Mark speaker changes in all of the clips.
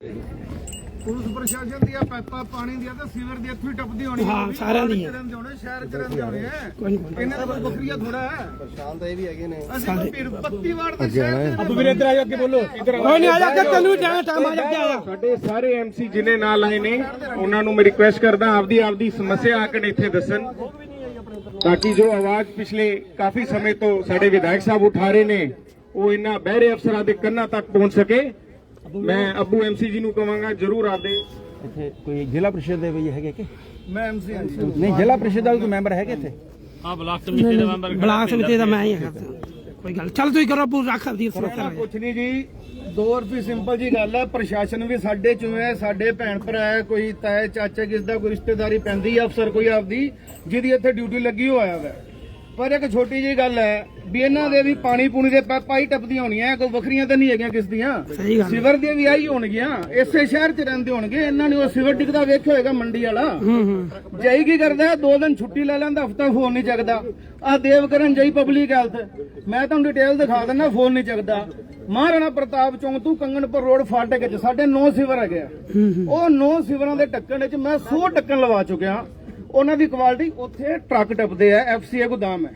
Speaker 1: Police प्रशासन दी पाइपा पानी दी ते सीवर दी इत्थों ही टपदी होनी
Speaker 2: हाँ सारे दी है
Speaker 1: शहर च रहिंदे होने
Speaker 2: कोई नहीं
Speaker 1: इन्हां दा कोई बकरिया थोड़ा है
Speaker 3: परेशान तो ये भी है ने
Speaker 1: ਅਸੀਂ ਫਿਰ 32 ਵਾਰ ਦੇ ਸ਼ਹਿਰ
Speaker 2: अब ਵੀਰੇ ਇੱਧਰ ਆਜੋ ਅੱਗੇ ਬੋਲੋ ਇੱਧਰ ਕੋਈ ਨਹੀਂ ਆਜਾ ਅੱਗੇ ਤੈਨੂੰ ਜਾਣਾ ਟਾਈਮ ਆ ਜਾ ਆਇਆ
Speaker 4: ਸਾਡੇ ਸਾਰੇ ਐਮਸੀ ਜਿਨੇ ਨਾਲ ਆਏ ਨੇ ਉਹਨਾਂ ਨੂੰ ਮੈਂ ਰਿਕੁਐਸਟ ਕਰਦਾ ਆਪਦੀ ਸਮੱਸਿਆ ਆ ਕੇ ਇੱਥੇ ਦੱਸਣ ਤਾਂ ਕਿ ਜੋ ਆਵਾਜ਼ ਪਿਛਲੇ ਕਾਫੀ ਸਮੇਂ ਤੋਂ ਸਾਡੇ ਵਿਧਾਇਕ ਸਾਹਿਬ ਉਠਾ ਰਹੇ ਨੇ ਉਹ ਇਹਨਾਂ ਬਹਿਰੇ ਅਫਸਰਾਂ ਦੇ ਕੰਨਾਂ ਤੱਕ ਪਹੁੰਚ ਸਕੇ। ਮੈਂ ਅੱਬੂ ਐਮਸੀ ਜੀ ਨੂੰ ਕਹਾਂਗਾ ਜਰੂਰ ਆਪਦੇ
Speaker 5: ਇੱਥੇ ਕੋਈ ਜ਼ਿਲ੍ਹਾ ਪ੍ਰੀਸ਼ਦ ਦੇ ਵੀ ਹੈਗੇ ਕਿ
Speaker 1: ਮੈਂ ਐਮਸੀ ਹਾਂ ਜੀ
Speaker 5: ਨਹੀਂ ਜ਼ਿਲ੍ਹਾ ਪ੍ਰੀਸ਼ਦ ਦਾ ਕੋਈ ਮੈਂਬਰ ਹੈਗੇ ਇੱਥੇ
Speaker 2: ਬਲਾਕ ਸਮਿਤੀ ਦਾ ਮੈਂ ਹੀ ਹਾਂ ਕੋਈ ਗੱਲ ਚੱਲ ਤੁਸੀਂ ਕਰੋ ਪੂਰਾ ਰੱਖ ਦੀ
Speaker 1: ਕੁਛ ਨਹੀਂ ਜੀ 2 ਰੁਪਏ ਸਿੰਪਲ ਜੀ ਗੱਲ ਹੈ। ਪ੍ਰਸ਼ਾਸਨ ਵੀ ਸਾਡੇ ਚੋਂ ਹੈ, ਸਾਡੇ ਭੈਣ ਭਰਾ ਹੈ, ਕੋਈ ਤਾਏ ਚਾਚੇ ਕਿਸ ਦਾ ਕੋਈ ਰਿਸ਼ਤੇਦਾਰੀ ਪੈਂਦੀ ਹੈ, ਅਫਸਰ ਕੋਈ ਆਪਦੀ ਜਿਹਦੀ ਇੱਥੇ ਡਿਊਟੀ ਲੱਗੀ ਹੋਇਆ ਵਾ। ਪਰ ਇੱਕ ਛੋਟੀ ਜਿਹੀ ਗੱਲ ਹੈ ਵੀ ਇਹਨਾਂ ਦੇ ਵੀ ਪਾਣੀ ਪੂਣੀ ਦੇ ਪਾਈ ਟੱਪਦੀਆਂ ਹੋਣੀਆਂ, ਕੋਈ ਵੱਖਰੀਆਂ ਤਾਂ ਨਹੀਂ ਹੈਗੀਆਂ ਕਿਸ ਦੀਆਂ। ਸਿਵਰ ਦੀਆਂ ਵੀ ਆਈ ਹੋਣਗੀਆਂ, ਇਸੇ ਸ਼ਹਿਰ 'ਚ ਰਹਿੰਦੇ ਹੋਣਗੇ। ਇਹਨਾਂ ਨੇ ਉਹ ਸਿਵਰ ਡਿੱਗਦਾ ਵੇਖਿਆ ਹੋਏਗਾ ਮੰਡੀ ਵਾਲਾ। ਜਈ ਕੀ ਕਰਦਾ 2 ਦਿਨ ਛੁੱਟੀ ਲੈ ਲੈਂਦਾ, ਹਫਤਾ ਫੋਨ ਨਹੀਂ ਚੱਕਦਾ। ਆ ਦੇਵਕਰਨ ਜਈ ਪਬਲਿਕ ਹੈਲਥ, ਮੈਂ ਤੁਹਾਨੂੰ ਡਿਟੇਲ ਦਿਖਾ ਦਿੰਦਾ, ਫੋਨ ਨਹੀਂ ਚੱਕਦਾ। ਮਹਾਰਾਣਾ ਪ੍ਰਤਾਪ ਚੌਂਕ ਤੋਂ ਕੰਗਣਪੁਰ ਰੋਡ ਫਾਟਕ 'ਚ ਸਾਡੇ 9 ਸਿਵਰ ਹੈਗੇ ਆ। ਉਹ 9 ਸਿਵਰਾਂ ਦੇ ਢੱਕਣ 'ਚ ਮੈਂ 100 ਢੱਕਣ ਲਵਾ ਚੁੱਕਿਆ। ਉਹਨਾਂ ਦੀ ਕੁਆਲਿਟੀ ਉੱਥੇ ਟਰੱਕ ਟੱਪਦੇ ਆ, FCA ਗੋਦਾਮ ਹੈ।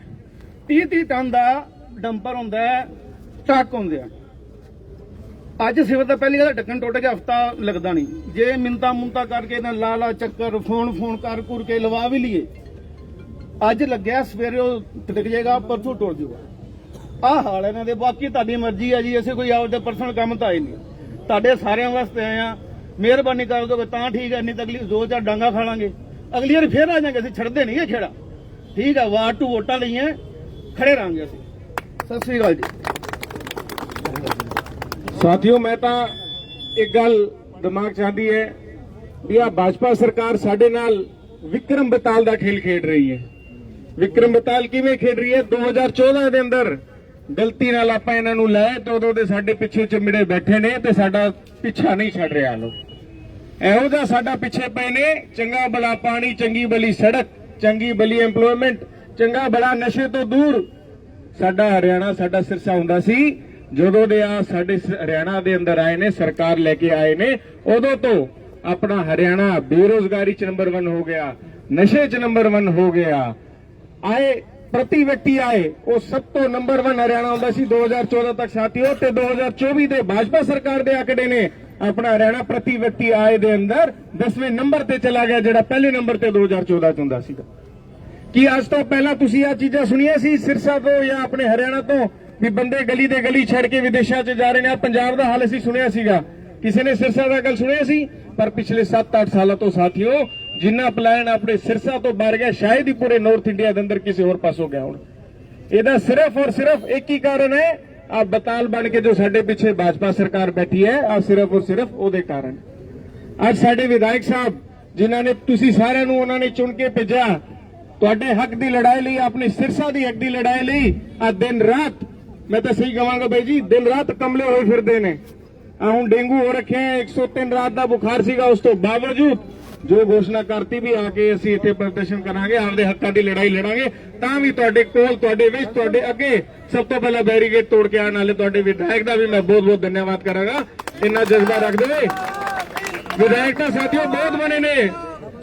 Speaker 1: 30 ਟਨ ਦਾ ਡੰਪਰ ਹੁੰਦਾ ਹੈ, ਟਰੱਕ ਹੁੰਦੇ ਆ। ਅੱਜ ਸਿਵਰ ਦਾ ਪਹਿਲੀ ਗੱਲ ਢੱਕਣ ਟੁੱਟ ਗਿਆ, ਹਫਤਾ ਲੱਗਦਾ ਨਹੀਂ। ਜੇ ਮਿੰਤਾ ਮੁੰਤਾ ਕਰਕੇ ਨਾ ਲਾ ਚੱਕਰ ਫੋਨ ਕਰ ਕੇ ਲਵਾ ਵੀ ਲਈਏ, ਅੱਜ ਲੱਗਿਆ ਸਵੇਰੇ ਉਹ ਟਿਕ ਜਾਏਗਾ, ਪਰਸੋਂ ਟੁੱਟ ਜਾਊਗਾ। ਆਹ ਹਾਲ ਇਹਨਾਂ ਦੇ। ਬਾਕੀ ਤੁਹਾਡੀ ਮਰਜ਼ੀ ਹੈ ਜੀ, ਅਸੀਂ ਕੋਈ ਆਪਦੇ ਪਰਸਨਲ ਕੰਮ ਤਾਂ ਆਏ ਨਹੀਂ, ਤੁਹਾਡੇ ਸਾਰਿਆਂ ਵਾਸਤੇ ਆਏ ਆ। ਮਿਹਰਬਾਨੀ ਕਰ ਦੋਗੇ ਤਾਂ ਠੀਕ ਹੈ, ਨਹੀਂ ਤਾਂ ਅਗਲੀ 2-4 ਡਾਂਗਾ ਖਾ ਲਾਂਗੇ। ਅਗਲੀ ਵਾਰ ਫੇਰ ਆ ਜਾਾਂਗੇ, ਅਸੀਂ ਛੱਡਦੇ ਨਹੀਂ ਇਹ ਖੇੜਾ। ਠੀਕ ਹੈ, ਵਾਰ 2 ਵੋਟਾਂ ਲਈਆਂ, ਖੜੇ ਰਹਾਂਗੇ ਅਸੀਂ। ਸਤਿ ਸ੍ਰੀ ਅਕਾਲ ਜੀ।
Speaker 4: ਸਾਥੀਓ ਮੈਂ ਤਾਂ ਇੱਕ ਗੱਲ ਦਿਮਾਗ 'ਚ ਆਉਂਦੀ ਹੈ ਵੀ ਆ ਭਾਜਪਾ ਸਰਕਾਰ ਸਾਡੇ ਨਾਲ ਵਿਕਰਮ ਬਤਾਲ ਦਾ ਖੇਲ ਖੇਡ ਰਹੀ ਹੈ। ਵਿਕਰਮ ਬਤਾਲ ਕਿਵੇਂ ਖੇਡ ਰਹੀ ਹੈ? 2014 ਦੇ ਅੰਦਰ ਗਲਤੀ ਨਾਲ ਆਪਾਂ ਇਹਨਾਂ ਨੂੰ ਲੈ ਤੇ ਉਦੋਂ ਦੇ ਸਾਡੇ ਪਿੱਛੇ ਚਿਮੜੇ ਬੈਠੇ ਨੇ ਤੇ ਸਾਡਾ ਪਿੱਛਾ ਨਹੀਂ ਛੱਡ ਰਿਹਾ। ਲੋ ਇਹੋ ਜਿਹਾ ਸਾਡਾ ਪਿੱਛੇ ਪਏ ਨੇ। ਚੰਗਾ ਭਲਾ ਪਾਣੀ, ਚੰਗੀ ਭਲੀ ਸੜਕ, ਚੰਗੀ ਭਲੀ ਐਮਪਲੋਇਮੈਂਟ, ਚੰਗਾ ਭਲਾ ਨਸ਼ੇ ਤੋਂ ਦੂਰ ਸਾਡਾ ਹਰਿਆਣਾ, ਸਾਡਾ ਸਿਰਸਾ ਹੁੰਦਾ ਸੀ। ਜਦੋਂ ਦੇ ਆ ਸਾਡੇ ਹਰਿਆਣਾ ਦੇ ਅੰਦਰ ਆਏ ਨੇ, ਸਰਕਾਰ ਲੈ ਕੇ ਆਏ ਨੇ, ਉਦੋਂ ਤੋਂ ਆਪਣਾ ਹਰਿਆਣਾ ਬੇਰੋਜ਼ਗਾਰੀ 'ਚ ਨੰਬਰ 1 ਹੋ ਗਿਆ, ਨਸ਼ੇ 'ਚ ਨੰਬਰ 1 ਹੋ ਗਿਆ। ਆਏ ਪ੍ਰਤੀ ਵਿਅਕਤੀ ਆਏ ਉਹ ਸਭ ਤੋਂ ਨੰਬਰ 1 ਹਰਿਆਣਾ ਹੁੰਦਾ ਸੀ 2014 ਤੱਕ ਸਾਥੀਓ। ਤੇ 2024 ਦੇ ਭਾਜਪਾ ਸਰਕਾਰ ਦੇ ਆંકੜੇ ਨੇ ਆਪਣਾ ਹਰਿਆਣਾ ਪ੍ਰਤੀ ਵਿਅਕਤੀ ਆਏ ਦੇ ਅੰਦਰ 10ਵੇਂ ਨੰਬਰ ਤੇ ਚਲਾ ਗਿਆ, ਜਿਹੜਾ ਪਹਿਲੇ ਨੰਬਰ ਤੇ 2014 'ਚ ਹੁੰਦਾ ਸੀਗਾ। ਕੀ ਅੱਜ ਤੋਂ ਪਹਿਲਾਂ ਤੁਸੀਂ ਆ ਚੀਜ਼ਾਂ ਸੁਣੀਆਂ ਸੀ ਸਿਰਸਾ ਤੋਂ ਜਾਂ ਆਪਣੇ ਹਰਿਆਣਾ ਤੋਂ ਵੀ ਬੰਦੇ ਗਲੀ ਦੇ ਗਲੀ ਛੱਡ ਕੇ ਵਿਦੇਸ਼ਾਂ 'ਚ ਜਾ ਰਹੇ ਨੇ? ਪੰਜਾਬ ਦਾ ਹਾਲ ਅਸੀਂ ਸੁਣਿਆ ਸੀਗਾ, ਕਿਸੇ ਨੇ ਸਿਰਸਾ ਦਾ ਗੱਲ ਸੁਣਿਆ ਸੀ? ਪਰ ਪਿਛਲੇ 7-8 ਸਾਲਾਂ ਤੋਂ ਸਾਥੀਓ ਜਿੰਨਾ ਪਲਾਨ ਆਪਣੇ ਸਿਰਸਾ ਤੋਂ ਬਾਹਰ ਗਿਆ, ਸ਼ਾਇਦ ਹੀ ਪੂਰੇ ਨਾਰਥ ਇੰਡੀਆ ਦੇ ਅੰਦਰ ਕਿਸੇ ਹੋਰ ਪਾਸੋਂ ਗਿਆ ਹੁਣ। ਇਹਦਾ ਸਿਰਫ ਔਰ ਸਿਰਫ ਇੱਕ ਹੀ ਕਾਰਨ ਹੈ, ਆ ਬਤਾਲ ਬਣ ਕੇ ਜੋ ਸਾਡੇ ਪਿੱਛੇ ਭਾਜਪਾ ਸਰਕਾਰ ਬੈਠੀ ਹੈ, ਆ ਸਿਰਫ ਔਰ ਸਿਰਫ ਉਹਦੇ ਕਾਰਨ। ਅੱਜ ਸਾਡੇ ਵਿਧਾਇਕ ਸਾਹਿਬ ਜਿਨ੍ਹਾਂ ਨੇ ਤੁਸੀਂ ਸਾਰਿਆਂ ਨੂੰ ਉਹਨਾਂ ਨੇ ਚੁਣ ਕੇ ਭੇਜਿਆ ਤੁਹਾਡੇ ਹੱਕ ਦੀ ਲੜਾਈ ਲਈ, ਆਪਣੇ ਸਿਰਸਾ ਦੀ ਹੱਕ ਦੀ ਲੜਾਈ ਲਈ, ਆ ਦਿਨ ਰਾਤ ਮੈਂ ਤਾਂ ਸਹੀ ਕਹਾਂਗਾ ਬਾਈ ਜੀ, ਦਿਨ ਰਾਤ ਕਮਲੇ ਹੋਏ ਫਿਰਦੇ ਨੇ। ਆ ਹੁਣ ਡੇਂਗੂ ਹੋ ਰੱਖਿਆ, 103 ਰਾਤ ਦਾ ਬੁਖਾਰ ਸੀਗਾ, ਉਸ ਤੋਂ ਬਾਵਜੂਦ ਜੋ ਘੋਸ਼ਣਾ ਕਰਤੀ ਵੀ ਆ ਕੇ ਅਸੀਂ ਇੱਥੇ ਪ੍ਰਦਰਸ਼ਨ ਕਰਾਂਗੇ, ਆਪਦੇ ਹੱਕਾਂ ਦੀ ਲੜਾਈ ਲੜਾਂਗੇ, ਤਾਂ ਵੀ ਤੁਹਾਡੇ ਕੋਲ, ਤੁਹਾਡੇ ਵਿੱਚ, ਤੁਹਾਡੇ ਅੱਗੇ ਸਭ ਤੋਂ ਪਹਿਲਾਂ ਬੈਰੀਕੇਡ ਤੋੜ ਕੇ ਆਉਣ ਵਾਲੇ ਤੁਹਾਡੇ ਵਿਧਾਇਕ ਦਾ ਵੀ ਮੈਂ ਬਹੁਤ ਬਹੁਤ ਧੰਨਵਾਦ ਕਰਾਂਗਾ। ਇੰਨਾ ਜਜ਼ਬਾ ਰੱਖਦੇ ਹੋਏ ਵਿਧਾਇਕ ਤਾਂ ਸਾਥੀਓ ਬਹੁਤ ਬਣੇ ਨੇ।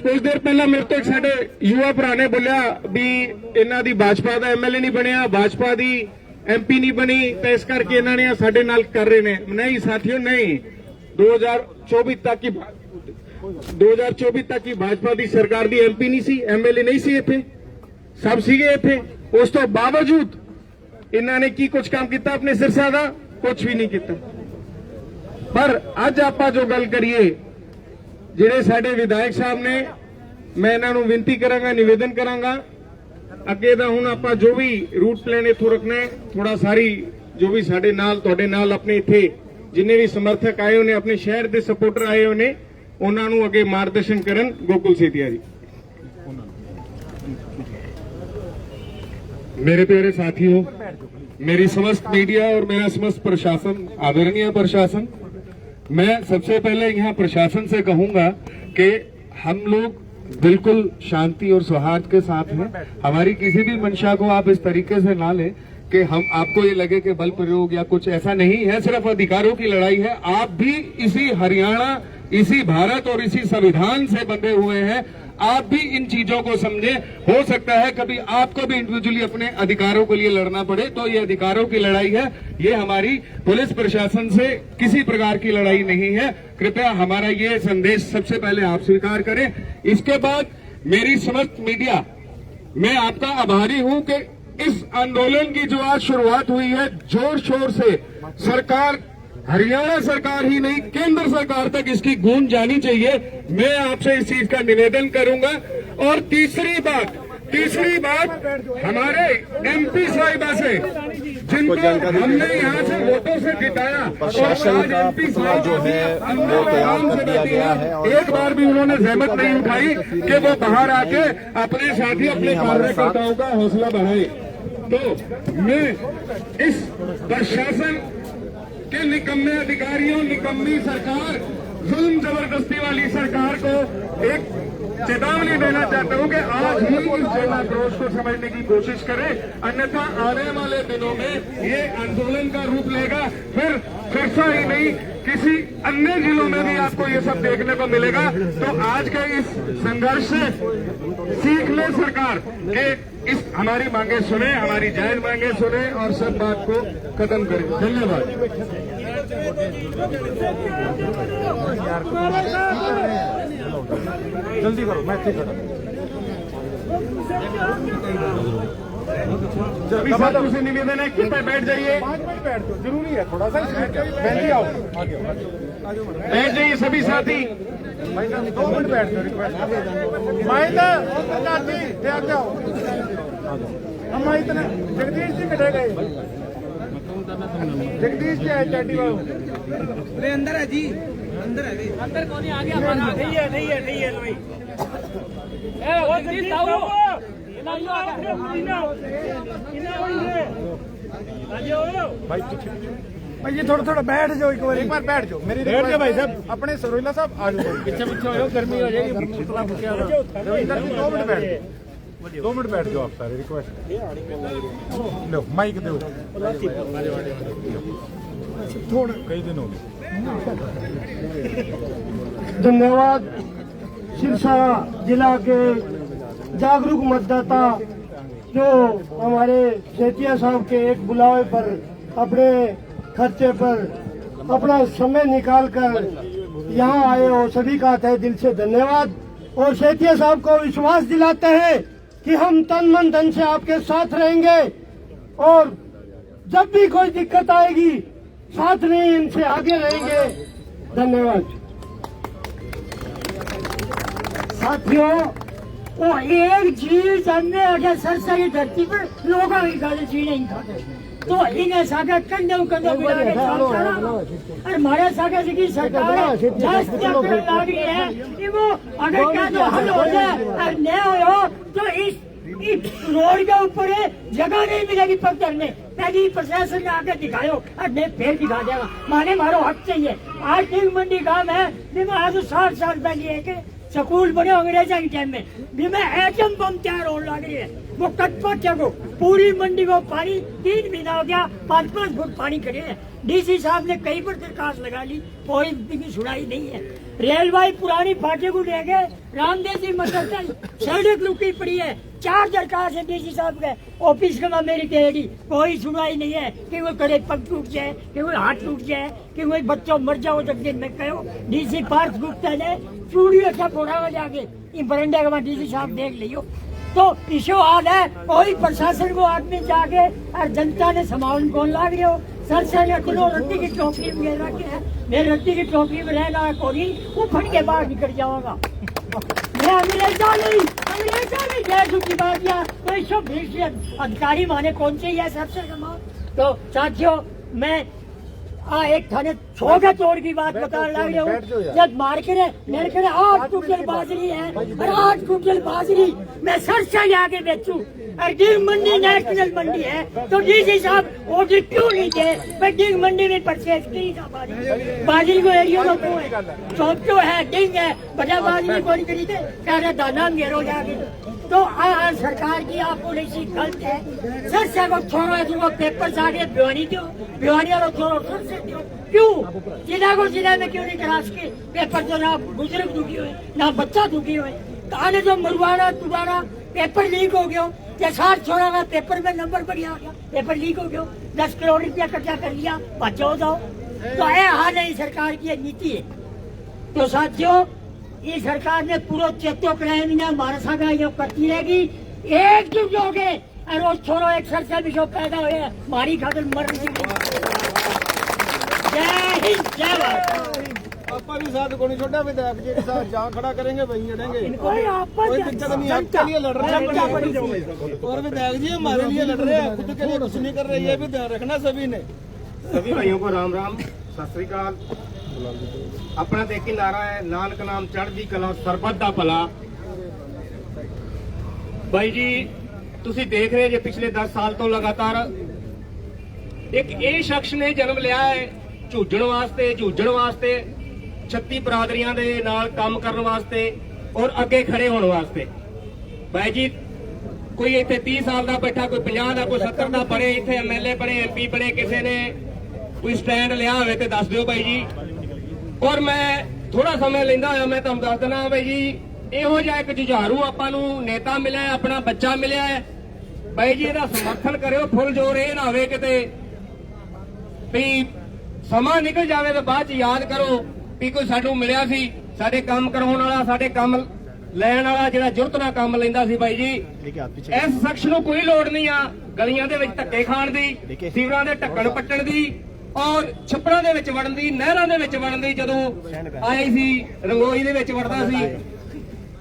Speaker 4: ਕੁਝ ਦੇਰ ਪਹਿਲਾਂ ਮੇਰੇ ਤੋਂ ਸਾਡੇ ਯੁਵਾ ਭਰਾ ਨੇ ਬੋਲਿਆ ਵੀ ਇਹਨਾਂ ਦੀ ਭਾਜਪਾ ਦਾ MLA ਨਹੀਂ ਬਣਿਆ, ਭਾਜਪਾ ਦੀ MP ਨਹੀਂ ਬਣੀ, ਤਾਂ ਇਸ ਕਰਕੇ ਇਹਨਾਂ ਨੇ ਸਾਡੇ ਨਾਲ ਕਰ ਰਹੇ ਨੇ। ਨਹੀਂ ਸਾਥੀਓ, ਨਹੀਂ। 2024 ਤੱਕ ਹੀ ਭਾਜਪਾ ਦੀ ਸਰਕਾਰ ਦੀ MP ਨਹੀਂ ਸੀ, MLA ਨਹੀਂ ਸੀ ਇੱਥੇ, ਸਭ ਸੀਗੇ ਇੱਥੇ। ਉਸ ਤੋਂ ਬਾਵਜੂਦ ਇਹਨਾਂ ਨੇ ਕੀ ਕੁਝ ਕੰਮ ਕੀਤਾ ਆਪਣੇ ਸਿਰਸਾ ਦਾ? ਕੁਝ ਵੀ ਨਹੀਂ ਕੀਤਾ। ਪਰ ਅੱਜ ਆਪਾਂ ਜੋ ਗੱਲ ਕਰੀਏ, ਜਿਹੜੇ ਸਾਡੇ ਵਿਧਾਇਕ ਸਾਹਿਬ ਨੇ, ਮੈਂ ਇਹਨਾਂ ਨੂੰ ਬੇਨਤੀ ਕਰਾਂਗਾ, ਨਿਵੇਦਨ ਕਰਾਂਗਾ, ਅੱਗੇ ਦਾ ਹੁਣ ਆਪਾਂ ਜੋ ਵੀ ਰੂਟ ਪਲਾਨ ਇੱਥੋਂ ਰੱਖਣਾ ਹੈ, ਥੋੜਾ ਸਾਰੀ ਜੋ ਵੀ ਸਾਡੇ ਨਾਲ, ਤੁਹਾਡੇ ਨਾਲ ਆਪਣੇ ਇੱਥੇ ਜਿੰਨੇ ਵੀ ਸਮਰਥਕ ਆਏ ਹੋਏ ਨੇ, ਆਪਣੇ ਸ਼ਹਿਰ ਦੇ ਸਪੋਰਟਰ ਆਏ ਹੋਏ ਨੇ, ਉਹਨਾਂ ਨੂੰ ਅੱਗੇ ਮਾਰਗਦਰਸ਼ਨ ਕਰਨ। ਗੋਕੁਲ ਸੇਤੀਆ ਜੀ। मेरे प्यारे साथियों, मेरी समस्त मीडिया और मेरा समस्त प्रशासन, आदरणीय प्रशासन, मैं सबसे पहले यहाँ प्रशासन से कहूंगा कि हम लोग बिल्कुल शांति और सौहार्द के साथ हैं। हमारी किसी भी मंशा को आप इस तरीके से ना लें कि हम आपको ये लगे कि बल प्रयोग या कुछ ऐसा नहीं है, सिर्फ अधिकारों की लड़ाई है। आप भी इसी हरियाणा, इसी भारत और इसी संविधान से बंधे हुए हैं। आप भी इन चीजों को समझे। हो सकता है कभी आपको भी इंडिविजुअली अपने अधिकारों के लिए लड़ना पड़े, तो ये अधिकारों की लड़ाई है। ये हमारी पुलिस प्रशासन से किसी प्रकार की लड़ाई नहीं है। कृपया हमारा ये संदेश सबसे पहले आप स्वीकार करें। इसके बाद मेरी समस्त मीडिया, मैं आपका आभारी हूं कि इस आंदोलन की जो आज शुरुआत हुई है, जोर शोर से सरकार, हरियाणा सरकार ही नहीं केंद्र सरकार तक इसकी गूंज जानी चाहिए। मैं आपसे इस चीज का निवेदन करूंगा। और तीसरी बात हमारे एमपी साहिबा से, जिनको हमने यहाँ से वोटों से जिताया,
Speaker 3: प्रशासन
Speaker 4: और आज
Speaker 3: का
Speaker 4: एमपी
Speaker 3: पुतला जो है वो तैयार कर दिया गया है और
Speaker 4: एक बार भी उन्होंने जहमत नहीं उठाई कि वो बाहर आके अपने साथी, अपने कार्यकर्ताओं का हौसला बढ़ाए। तो मैं इस प्रशासन के निकम्मे अधिकारियों, निकम्मी सरकार, जुल्म जबरदस्ती वाली सरकार को एक चेतावनी देना चाहता हूं कि आज ही इस जन आक्रोश को समझने की कोशिश करें, अन्यथा आने वाले दिनों में ये आंदोलन का रूप लेगा। फिर सिरसा ही नहीं, किसी अन्य जिलों में भी आपको ये सब देखने को मिलेगा। तो आज के इस संघर्ष से सीख ले सरकार के इस हमारी मांगे सुने, हमारी जायज मांगे सुने और सब बात को खत्म करें। धन्यवाद।
Speaker 5: जल्दी करो, मैं ठीक करूँ।
Speaker 4: सभी साथियों से निवेदन है, कृपया बैठ जाइए।
Speaker 5: बैठ दो, जरूरी है थोड़ा सा। बहन आओ,
Speaker 4: बैठ जाइए सभी साथी।
Speaker 5: 2 मिनट बैठ दो। रिक्वेस्ट हम इतने जगदीश जी कटे गए। जगदीश जी है चाटी बाबू।
Speaker 2: अरे अंदर है जी, अंदर है जी। अंदर कौन आ गया? नहीं है लोई। ए वो जगदीश आओ।
Speaker 5: भाई ये थोड़ा बैठ जाओ, एक बार बैठ जाओ। मेरी बैठ जाओ भाई साहब, अपने सरोइला साहब आ जाओ। पीछे हो, गर्मी हो जाएगी। रविंदर जी 2 मिनट बैठ जाओ, 2 मिनट बैठ जाओ आप सारे। रिक्वेस्ट लो, माइक दो। थोड़ा कई दिन हो गए।
Speaker 6: धन्यवाद। सिरसा जिला के जागरूक मतदाता जो हमारे सेठिया साहब के एक बुलावे पर अपने खर्चे पर अपना समय निकालकर यहाँ आए हो, सभी का तहे दिल से धन्यवाद। और सेठिया साहब को विश्वास दिलाते हैं कि हम तन मन धन से आपके साथ रहेंगे और जब भी कोई दिक्कत आएगी साथ नहीं, इनसे आगे रहेंगे। धन्यवाद
Speaker 7: साथियों। वो एक चीज हमने अगर सरसा की धरती पर लोगों की गाली चीज नहीं खाते, तो इन्हें सागर कंधे मिला के और हमारे सागर की सरकार लाग रही है। वो अगर क्या तो हल हो जाए और नहीं हो तो इस रोड के ऊपर जगह नहीं मिलेगी पत्थर में। पहले प्रशासन ने आकर दिखायो और नहीं फिर दिखा देगा। माने मारो हक चाहिए। आर्थिक मंडी काम है, आज 60 साल पहले है स्कूल बने अंग्रेजा के टाइम में भी मैं एटम बम तैयार होने लग रही है। वो कटपट को पूरी मंडी को पानी 3 महीना हो गया, 5-5 फुट पानी खड़े हैं। डीसी साहब ने कई पर दरखास्त लगा ली, कोई भी सुनाई नहीं है। रेलवे पुरानी फाटे को ले गए, रामदेव जी मसलता सड़क रुकी पड़ी है। 4 दरखास्त है डीसी साहब के ऑफिस का मेरी टेढ़ी, कोई सुनाई नहीं है। कि वो करे पग टूट जाए, कि वो हाथ टूट जाए, कि वो बच्चों मर जाओ तक दिन में कहो। डीसी पार्थ गुप्ता ने चूड़ी अच्छा फोड़ा जाके बरंडे के बाद डीसी साहब देख लियो। तो इशो हाल है, कोई प्रशासन को आदमी जाके और जनता ने समावन कौन लाग रहे हो। सर ने किलो रद्दी की टोकरी में रखे है, मेरे रद्दी की टोकरी में रहना कोई वो फट के बाहर निकल जाऊंगा। मैं अंग्रेजा नहीं गैर झुकी बात या तो इसो भीष अधिकारी माने कौन से है सबसे समान। तो साथियों मैं एक थाने छोटा चोर की बात बता रहा हूँ। जब मार्केट मेरे करे 8 क्विंटल बाजरी है और 8 क्विंटल बाजरी मैं सरसा जाके बेचूं और डिग मंडी नेशनल मंडी है तो डीसी साहब ऑर्डर क्यों नहीं दे? मैं डिग मंडी में परचेज की था बाजरी को एरियो में क्यों है? चौथो है डिंग है बड़ा बाजरी को नहीं खरीदे क्या दाना मेरो जाके तो आज सरकार की आप पॉलिसी गलत है। सरसा को छोड़ो इसको पेपर सागे भिवानी दो भिवानी वालों छोड़ो सरसे दो क्यों? जिला को जिला में क्यों नहीं करा सके पेपर? तो ना बुजुर्ग दुखी हुए ना बच्चा दुखी हुए। आने जो मरवाना तुम्हारा पेपर लीक हो गया या 60 छोड़ा का पेपर में नंबर बढ़िया आ गया पेपर लीक हो गया 10 करोड़ रुपया कब्जा कर लिया बचाओ जाओ। तो ये हाल है सरकार की नीति है। तो साथियों ये सरकार ने पूरा चेतो कराया ना हमारे साथ ये करती रहेगी एकजुट हो गए और वो छोड़ो एक सरसा भी जो पैदा हुए हमारी खातिर मर जय हिंद जय भारत।
Speaker 1: ਆਪਾਂ भी साथ को नहीं छोड़ा विधायक जी के साथ जहाँ खड़ा करेंगे वहीं लड़ेंगे।
Speaker 7: कोई
Speaker 1: कोई दिक्कत नहीं, आपके लिए लड़ रहे हैं और विधायक जी हमारे लिए लड़ रहे हैं, खुद के लिए कुछ नहीं कर रहे। ये भी ध्यान रखना सभी ने।
Speaker 3: सभी भाइयों को राम राम, सत श्री अकाल। अपना तो एक ही नारा है, नानक नाम चढ़दी कला सरबत दा भला। भाई जी तुसी देख रहे जे पिछले 10 साल तो लगातार एक ये शख्स ने जन्म लिया है झूझण वास्ते 36 बरादरियां दे नाल काम करने वास्ते और अगे खड़े होने वास्ते। भाई जी कोई इतने 30 साल का बैठा, कोई 50 का, कोई 70 का बने, इतने MLA बने, MP बने, किसी ने कोई स्टैंड लिया हो तो दस दो भाई जी। और मैं थोड़ा समय लेंदा होया मैं तुहानू दस देना भाई जी, इहो जिहा एक जुझारू आपां नू नेता मिलिया है, अपना बच्चा मिलिया है। भाई जी इहदा समर्थन करियो फुल जोर, ये ना होवे किते भी समा निकल जावे तो बाद याद करो भी कोई सानू मिलिया सी, साडे काम करवाउण वाला, साडे काम लैण वाला, जिहड़ा जुरत नाल काम लैंदा सी। भाई जी इस शख्स नू कोई लोड़ नहीं आ गलियां दे विच धक्के खाण दी, सीवरां दे ढक्कण पट्टण दी और छप्पड़ां दे विच वड़न दी, नहरां दे विच वड़न दी। जदों आई सी रंगोई दे विच वड़दा सी,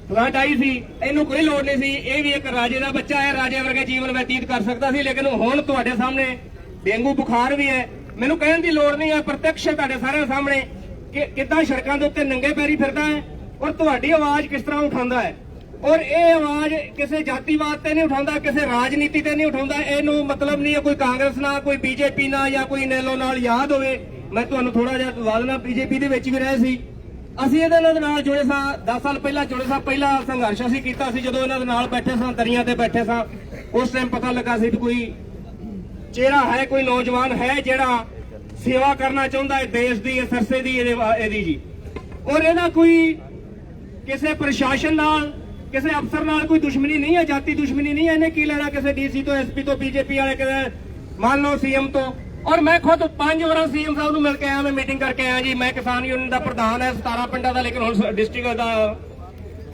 Speaker 3: फ्लड आई सी, इहनू कोई लोड़ नहीं सी। ये भी एक राजे का बच्चा है, राजे वर्गे जीवन व्यतीत कर सकता सी। लेकिन हुण तुहाडे सामने डेंगू बुखार भी है, मैनू कहण दी लोड़ नहीं है, प्रत्यक्ष है तुहाडे सारे सामने कि किद्दां सड़कां दे उत्ते नंगे पैरी फिरदा है और तुहाडी आवाज किस तरह उठाउंदा है। और ये आवाज किसी जातिवाद ते नहीं उठाउंदा, किसी राजनीति ते नहीं उठाउंदा। इहनू मतलब नहीं है कोई कांग्रेस ना, कोई बीजेपी ना या कोई नैलो नाल याद होवे। मैं तुहानू थोड़ा जिहा दवा देना, बीजेपी दे विच भी रहे सी ਅਸੀਂ ਇਹਦੇ ਨਾਲ जुड़े ਸਾਂ 10 साल ਪਹਿਲਾਂ जुड़े ਸਾਂ। ਪਹਿਲਾ ਸੰਘਰਸ਼ ਅਸੀਂ ਕੀਤਾ ਸੀ ਜਦੋਂ ਇਹਨਾਂ ਦੇ ਨਾਲ ਬੈਠੇ ਸਾਂ, ਦਰੀਆਂ ਤੇ ਬੈਠੇ ਸਾਂ। ਉਸ ਟਾਈਮ ਪਤਾ ਲੱਗਾ ਸੀ ਵੀ ਕੋਈ ਚਿਹਰਾ ਹੈ, ਕੋਈ ਨੌਜਵਾਨ ਹੈ ਜਿਹੜਾ ਸੇਵਾ ਕਰਨਾ ਚਾਹੁੰਦਾ ਹੈ ਦੇਸ਼ ਦੀ, ਸਰਸੇ ਦੀ ਇਹਦੀ ਜੀ। ਔਰ ਇਹਦਾ ਕੋਈ ਕਿਸੇ ਪ੍ਰਸ਼ਾਸਨ ਨਾਲ, ਕਿਸੇ ਅਫਸਰ ਨਾਲ ਕੋਈ ਦੁਸ਼ਮਣੀ ਨਹੀਂ ਹੈ, ਜਾਤੀ ਦੁਸ਼ਮਣੀ नहीं है। ਇਹਨੇ ਕੀ ਲੈਣਾ ਕਿਸੇ ਡੀਸੀ ਤੋਂ, ਐਸਪੀ ਤੋਂ, बीजेपी ਵਾਲੇ ਕਿਸੇ मान लो सीएम तो। और मैं खुद 5 वार सीएम साहब को मिल के आया, मैं मीटिंग करके आया जी। मैं किसान यूनियन का प्रधान है 17 पिंडा का, लेकिन हुण डिस्ट्रिक्ट का।